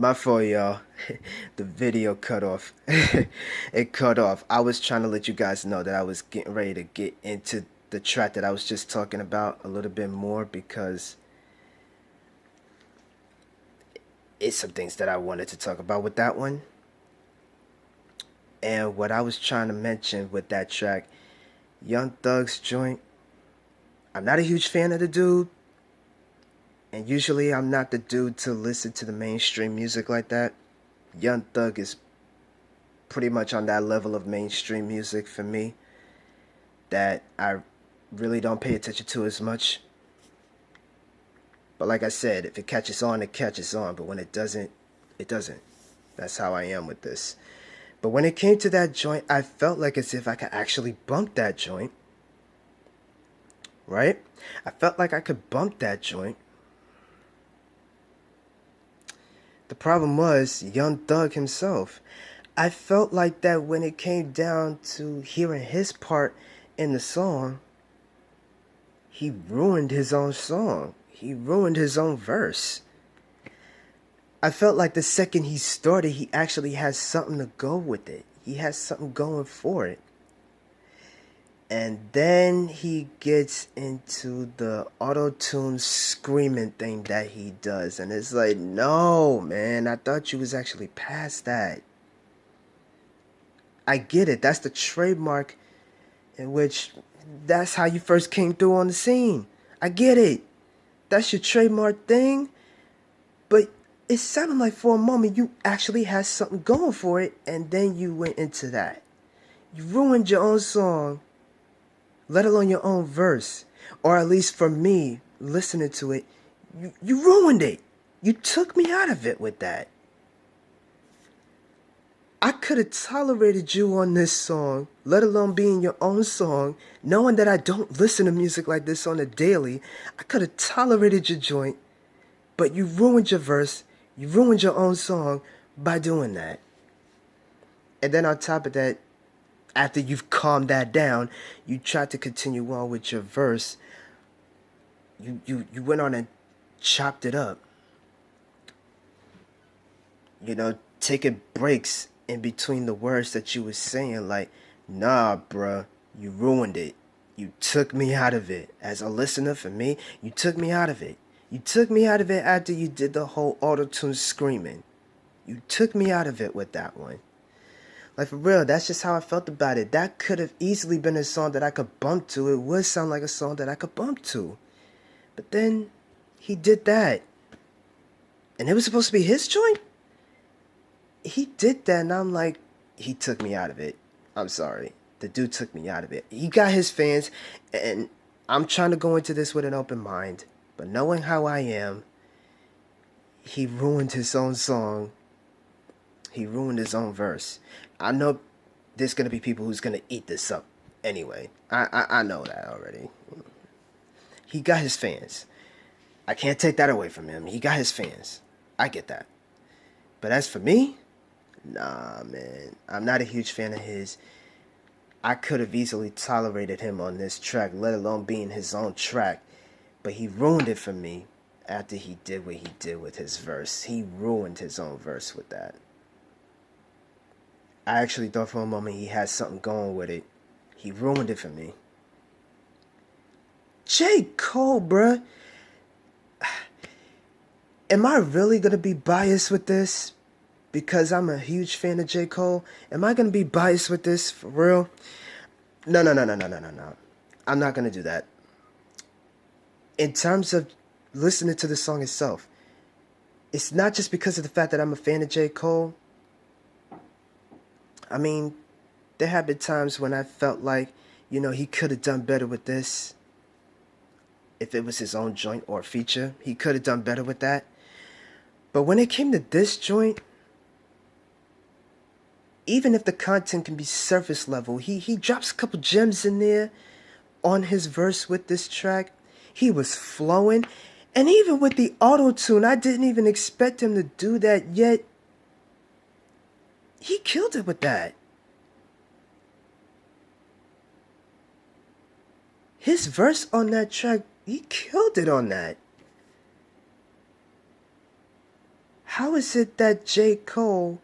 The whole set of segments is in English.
My fault, y'all. The video cut off. It cut off. I was trying to let you guys know that I was getting ready to get into the track that I was just talking about a little bit more because it's some things that I wanted to talk about with that one. And what I was trying to mention with that track, Young Thug's joint, I'm not a huge fan of the dude. And usually I'm not the dude to listen to the mainstream music like that. Young Thug is pretty much on that level of mainstream music for me that I really don't pay attention to as much. But like I said, if it catches on, it catches on. But when it doesn't, it doesn't. That's how I am with this. But when it came to that joint, I felt like as if I could actually bump that joint. Right? I felt like I could bump that joint. The problem was Young Thug himself. I felt like that when it came down to hearing his part in the song, he ruined his own song. He ruined his own verse. I felt like the second he started, he actually had something to go with it. He has something going for it. And then he gets into the auto-tune screaming thing that he does. And it's like, no, man, I thought you was actually past that. I get it. That's the trademark in which that's how you first came through on the scene. I get it. That's your trademark thing. But it sounded like for a moment you actually had something going for it, and then you went into that. You ruined your own song, let alone your own verse. Or at least for me, listening to it, you ruined it. You took me out of it with that. I could have tolerated you on this song, let alone being your own song, knowing that I don't listen to music like this on a daily. I could have tolerated your joint, but you ruined your verse, you ruined your own song by doing that. And then on top of that, after you've calmed that down, you tried to continue on with your verse. You went on and chopped it up. You know, taking breaks in between the words that you was saying, like, nah, bruh, you ruined it. You took me out of it. As a listener, for me, you took me out of it. You took me out of it after you did the whole auto-tune screaming. You took me out of it with that one. Like, for real, that's just how I felt about it. That could have easily been a song that I could bump to. It would sound like a song that I could bump to. But then, he did that. And it was supposed to be his joint? He did that, and I'm like, he took me out of it. I'm sorry. The dude took me out of it. He got his fans, and I'm trying to go into this with an open mind. But knowing how I am, he ruined his own song. He ruined his own verse. I know there's going to be people who's going to eat this up anyway. I know that already. He got his fans. I can't take that away from him. He got his fans. I get that. But as for me, nah, man. I'm not a huge fan of his. I could have easily tolerated him on this track, let alone being his own track. But he ruined it for me after he did what he did with his verse. He ruined his own verse with that. I actually thought for a moment he had something going with it. He ruined it for me. J. Cole, bruh. Am I really going to be biased with this? Because I'm a huge fan of J. Cole? Am I going to be biased with this for real? No. I'm not going to do that. In terms of listening to the song itself, it's not just because of the fact that I'm a fan of J. Cole. I mean, there have been times when I felt like, he could have done better with this. If it was his own joint or feature, he could have done better with that. But when it came to this joint, even if the content can be surface level, he drops a couple gems in there on his verse with this track. He was flowing. And even with the auto-tune, I didn't even expect him to do that, yet he killed it with that. His verse on that track, he killed it on that. How is it that J. Cole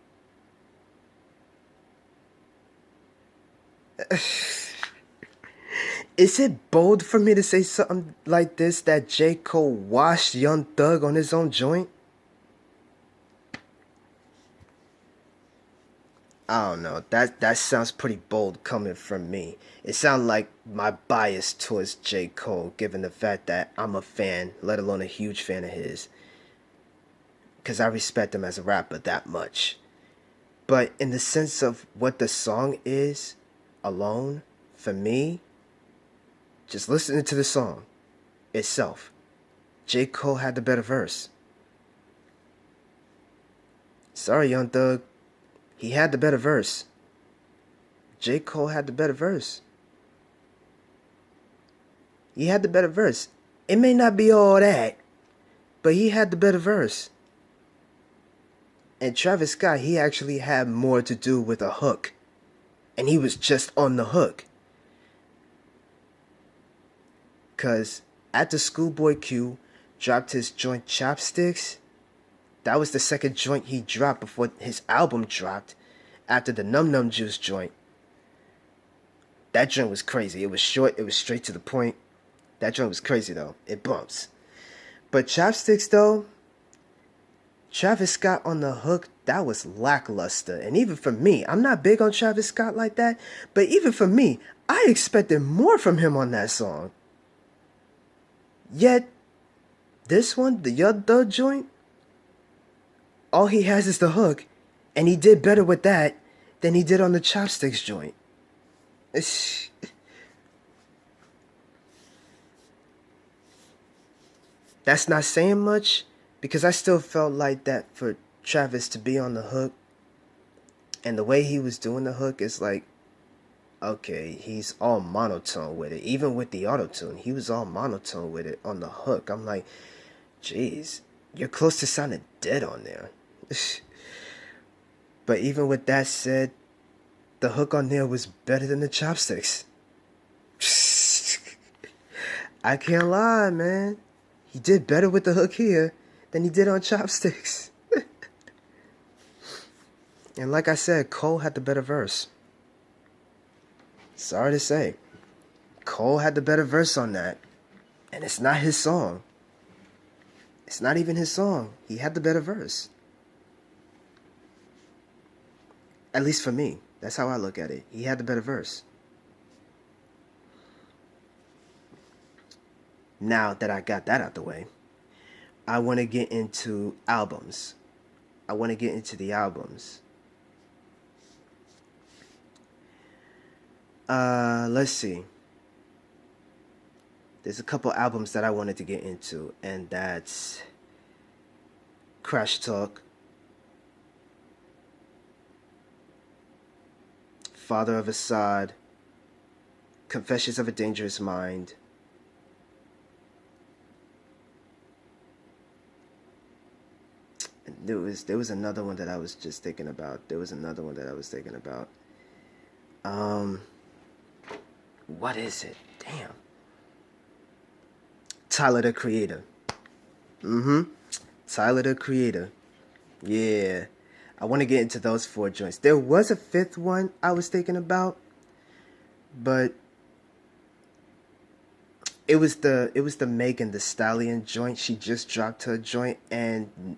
is it bold for me to say something like this that J. Cole washed Young Thug on his own joint? I don't know. That sounds pretty bold coming from me. It sounds like my bias towards J. Cole, given the fact that I'm a fan, let alone a huge fan of his, because I respect him as a rapper that much. But in the sense of what the song is alone, for me, just listening to the song itself, J. Cole had the better verse. Sorry, Young Thug. He had the better verse. J. Cole had the better verse. He had the better verse. It may not be all that, but he had the better verse. And Travis Scott, he actually had more to do with a hook. And he was just on the hook. Because after Schoolboy Q dropped his joint Chopsticks, that was the second joint he dropped before his album dropped after the Num Num Juice joint. That joint was crazy. It was short, it was straight to the point. That joint was crazy though. It bumps. But Chopsticks though, Travis Scott on the hook, that was lackluster. And even for me, I'm not big on Travis Scott like that, but even for me, I expected more from him on that song. Yet, this one, the Young Thug joint, all he has is the hook, and he did better with that than he did on the Chopsticks joint. That's not saying much, because I still felt like that for Travis to be on the hook, and the way he was doing the hook is like, okay, he's all monotone with it. Even with the auto-tune, he was all monotone with it on the hook. I'm like, jeez, you're close to sounding dead on there. But even with that said, the hook on there was better than the Chopsticks. I can't lie, man. He did better with the hook here than he did on Chopsticks. And like I said, Cole had the better verse. Sorry to say. Cole had the better verse on that. And it's not his song. It's not even his song. He had the better verse. At least for me. That's how I look at it. He had the better verse. Now that I got that out the way, I want to get into albums. I want to get into the albums. Let's see. There's a couple albums that I wanted to get into, and that's Crash Talk, Father of Assad, Confessions of a Dangerous Mind, and there was another one that I was just thinking about. What is it? Damn. Tyler the Creator. Tyler the Creator. Yeah. I want to get into those 4 joints. There was a 5th one I was thinking about, but it was the Megan Thee Stallion joint. She just dropped her joint, and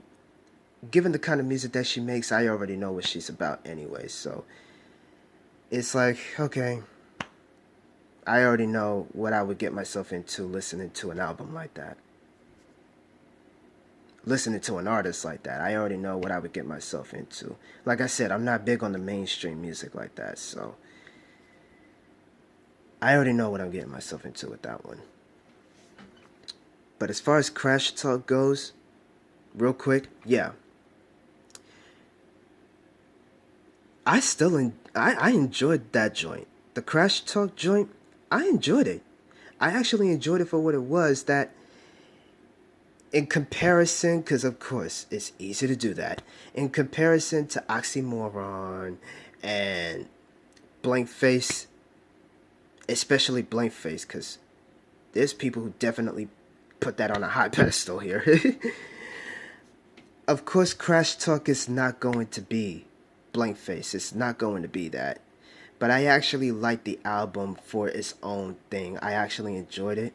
given the kind of music that she makes, I already know what she's about anyway. So it's like, okay, I already know what I would get myself into listening to an album like that. Listening to an artist like that, I already know what I would get myself into. Like I said, I'm not big on the mainstream music like that, so I already know what I'm getting myself into with that one. But as far as Crash Talk goes, real quick, yeah. I enjoyed that joint. The Crash Talk joint, I enjoyed it. I actually enjoyed it for what it was. That in comparison, because of course it's easy to do that, in comparison to Oxymoron and Blank Face, especially Blank Face, because there's people who definitely put that on a high pedestal here. Of course, Crash Talk is not going to be Blank Face. It's not going to be that. But I actually liked the album for its own thing. I actually enjoyed it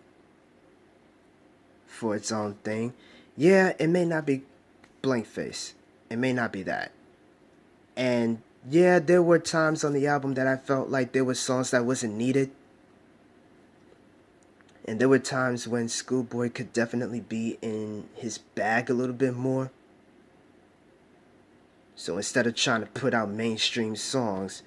for its own thing. Yeah, it may not be Blank Face. It may not be that. And yeah, there were times on the album that I felt like there were songs that wasn't needed. And there were times when Schoolboy could definitely be in his bag a little bit more. So instead of trying to put out mainstream songs,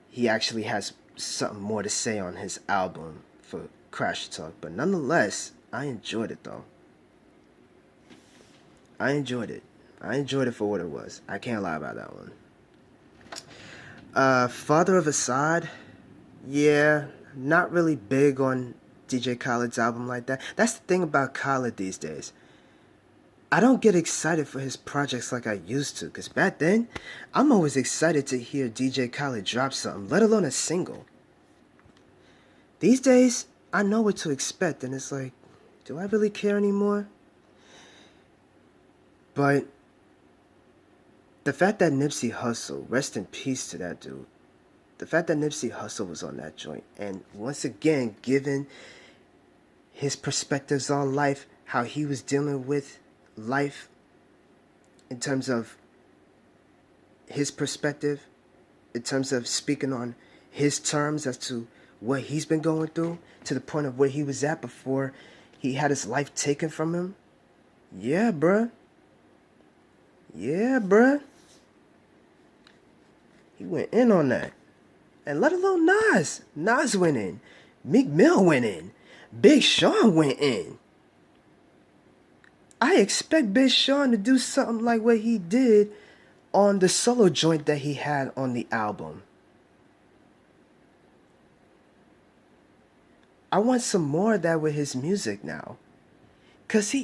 he actually has something more to say on his album for Crash Talk. But nonetheless, I enjoyed it though. I enjoyed it. I enjoyed it for what it was. I can't lie about that one. Father of Assad, yeah, not really big on DJ Khaled's album like that. That's the thing about Khaled these days. I don't get excited for his projects like I used to, because back then, I'm always excited to hear DJ Khaled drop something, let alone a single. These days, I know what to expect, and it's like, do I really care anymore? But the fact that Nipsey Hussle, rest in peace to that dude, the fact that Nipsey Hussle was on that joint, and once again, given his perspectives on life, how he was dealing with life in terms of his perspective, in terms of speaking on his terms as to what he's been going through, to the point of where he was at before he had his life taken from him. Yeah, bruh. Yeah, bruh. He went in on that. And let alone Nas. Nas went in. Meek Mill went in. Big Sean went in. I expect Big Sean to do something like what he did on the solo joint that he had on the album. I want some more of that with his music now. Cause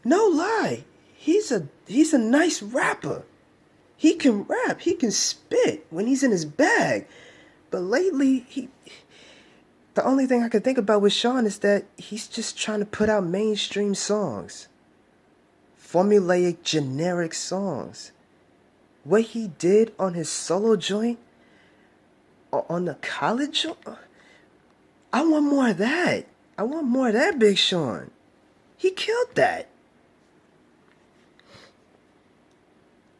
no lie, he's a nice rapper. He can rap, he can spit when he's in his bag. But lately, the only thing I can think about with Sean is that he's just trying to put out mainstream songs. Formulaic, generic songs. What he did on his solo joint, or on the college joint, I want more of that. I want more of that Big Sean. He killed that.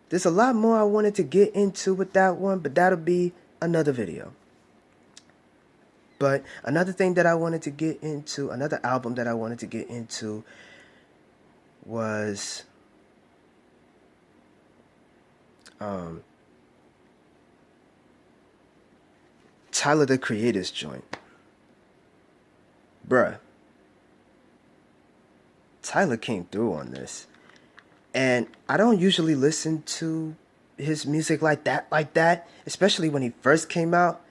There's a lot more I wanted to get into with that one, but that'll be another video. But another thing that I wanted to get into, another album that I wanted to get into was Tyler the Creator's joint. Bruh. Tyler came through on this. And I don't usually listen to his music like that, especially when he first came out.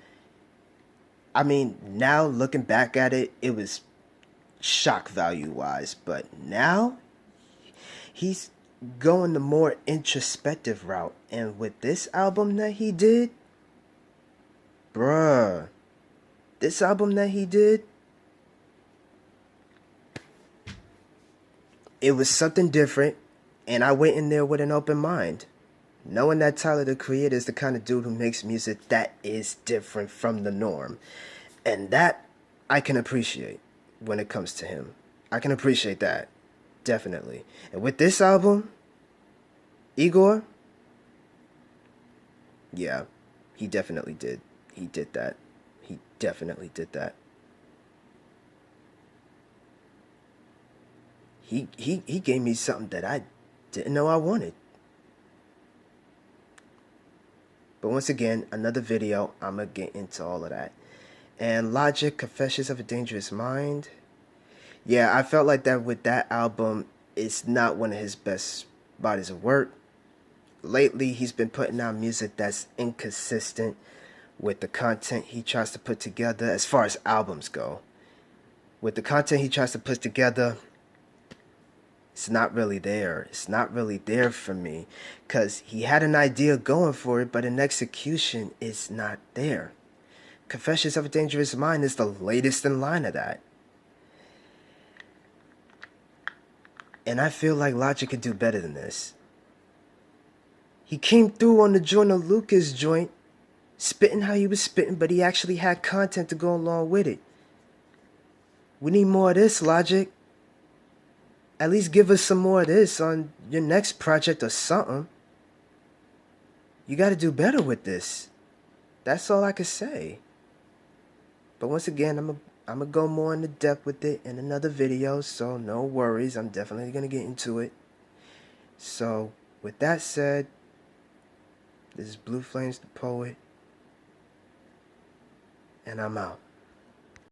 I mean, now looking back at it, it was shock value wise, but now he's going the more introspective route. And with this album that he did, bruh, this album that he did, it was something different. And I went in there with an open mind, knowing that Tyler the Creator is the kind of dude who makes music that is different from the norm. And that I can appreciate when it comes to him. I can appreciate that, definitely. And with this album, Igor, yeah, he definitely did. He did that. He definitely did that. He gave me something that I didn't know I wanted. But once again, another video, I'm going to get into all of that. And Logic, Confessions of a Dangerous Mind. Yeah, I felt like that with that album, it's not one of his best bodies of work. Lately, he's been putting out music that's inconsistent with the content he tries to put together as far as albums go. With the content he tries to put together, it's not really there. It's not really there for me. Because he had an idea going for it, but in execution, it's not there. Confessions of a Dangerous Mind is the latest in line of that. And I feel like Logic could do better than this. He came through on the Joyner Lucas joint, spitting how he was spitting, but he actually had content to go along with it. We need more of this, Logic. At least give us some more of this on your next project or something. You gotta do better with this. That's all I could say. But once again, I'm gonna go more into depth with it in another video, so no worries. I'm definitely gonna get into it. So, with that said, this is Blue Flames the Poet, and I'm out.